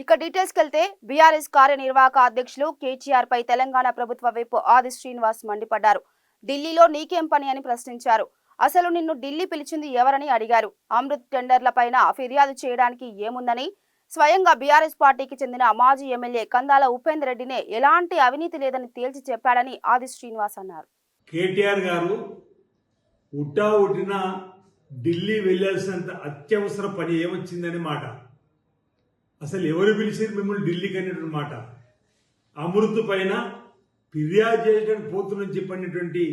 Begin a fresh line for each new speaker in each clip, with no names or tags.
ఇక డీటెయిల్స్ కెళ్తే బీఆర్ఎస్ కార్యనిర్వాహక అధ్యక్షులు కేటీఆర్ పై తెలంగాణ ప్రభుత్వ వైపు ఆది శ్రీనివాస్ మండిపడ్డారు. ఢిల్లీలో నీకేం పని అని ప్రశ్నించారు. అసలు నిన్ను ఢిల్లీ పిలిచింది ఎవరని అడిగారు. అమృత్ టెండర్లపైన ఫిర్యాదు చేయడానికి ఏముందని, స్వయంగా బీఆర్ఎస్ పార్టీకి చెందిన మాజీ ఎమ్మెల్యే కందాల ఉపేందర్ రెడ్డినే ఎలాంటి అవినీతి లేదని తేల్చి చెప్పాడని ఆది శ్రీనివాస్ అన్నారు.
కేటీఆర్ గారు ఉట్టా ఉట్టిన ఢిల్లీ వెళ్లాల్సినంత అత్యవసర పని ఏమొచ్చిందని మాట. అసలు ఎవరు పిలిచారు మిమ్మల్ని ఢిల్లీకి అనేటువంటి మాట. అమృత్ పైన ఫిర్యాదు చేయడానికి పోతుందని చెప్పినటువంటి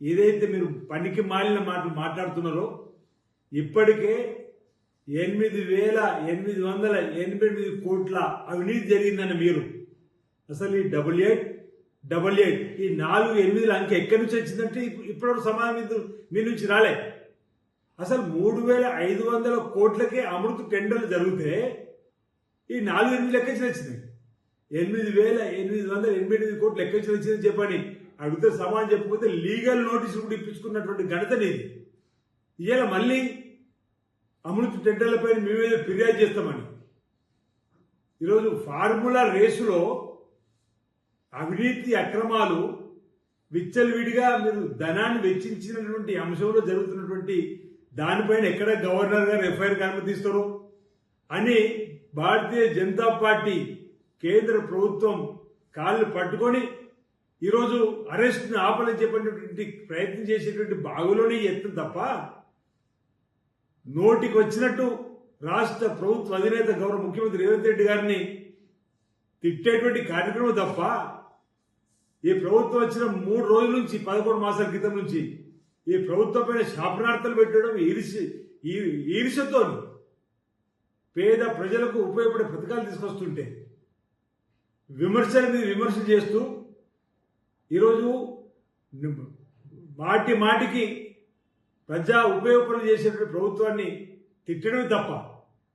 ఏదైతే మీరు పనికి మాలిన మాటలు మాట్లాడుతున్నారో, ఇప్పటికే 8,888 కోట్ల అవినీతి జరిగిందని మీరు అసలు ఈ 88 ఈ 4 అంకె ఎక్కడి నుంచి వచ్చిందంటే ఇప్పటివరకు సమాధానం మీ నుంచి రాలే. అసలు 3,500 కోట్లకే అమృత్ టెండర్లు జరిగితే ఈ 4 లెక్కించి వచ్చినాయి. 8,888 కోట్లు లెక్కించి వచ్చిందని చెప్పని అడిగితే సమాధానం చెప్పకపోతే లీగల్ నోటీసులు కూడా ఇప్పించుకున్నటువంటి ఘనత నీది. ఇవాళ మళ్ళీ అమృత్ టెండర్లపై మేము ఏదో ఫిర్యాదు చేస్తామని ఈరోజు ఫార్ములా రేసులో అవినీతి అక్రమాలు విచ్చలవిడిగా మీరు ధనాన్ని వెచ్చించినటువంటి అంశంలో జరుగుతున్నటువంటి దానిపైన ఎక్కడ గవర్నర్ గారు ఎఫ్ఐఆర్ అనుమతిస్తారు అని భారతీయ జనతా పార్టీ కేంద్ర ప్రభుత్వం కాళ్ళు పట్టుకొని ఈరోజు అరెస్ట్ను ఆపాలని చెప్పినటువంటి ప్రయత్నం చేసేటువంటి బాగులోనే ఎత్తం తప్ప నోటికి వచ్చినట్టు రాష్ట్ర ప్రభుత్వ అధినేత గౌరవ ముఖ్యమంత్రి రేవంత్ రెడ్డి గారిని తిట్టేటువంటి కార్యక్రమం తప్ప ఈ ప్రభుత్వం వచ్చిన 3 రోజుల నుంచి 11 మాసాల క్రితం నుంచి ఈ ప్రభుత్వం పైన శాపనార్థాలు పెట్టడం ఈర్ష్యతో పేద ప్రజలకు ఉపయోగపడే పథకాలు తీసుకొస్తుంటే విమర్శల మీద విమర్శలు చేస్తూ ఈరోజు మాటికి ప్రజా ఉపయోగపడం చేసేటువంటి ప్రభుత్వాన్ని తిట్టడమే తప్ప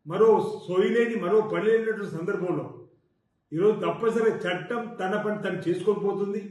మరో సోయిలేని మరో పని లేనటువంటి సందర్భంలో ఈరోజు తప్పనిసరిగా చట్టం తన పని తను చేసుకొని పోతుంది.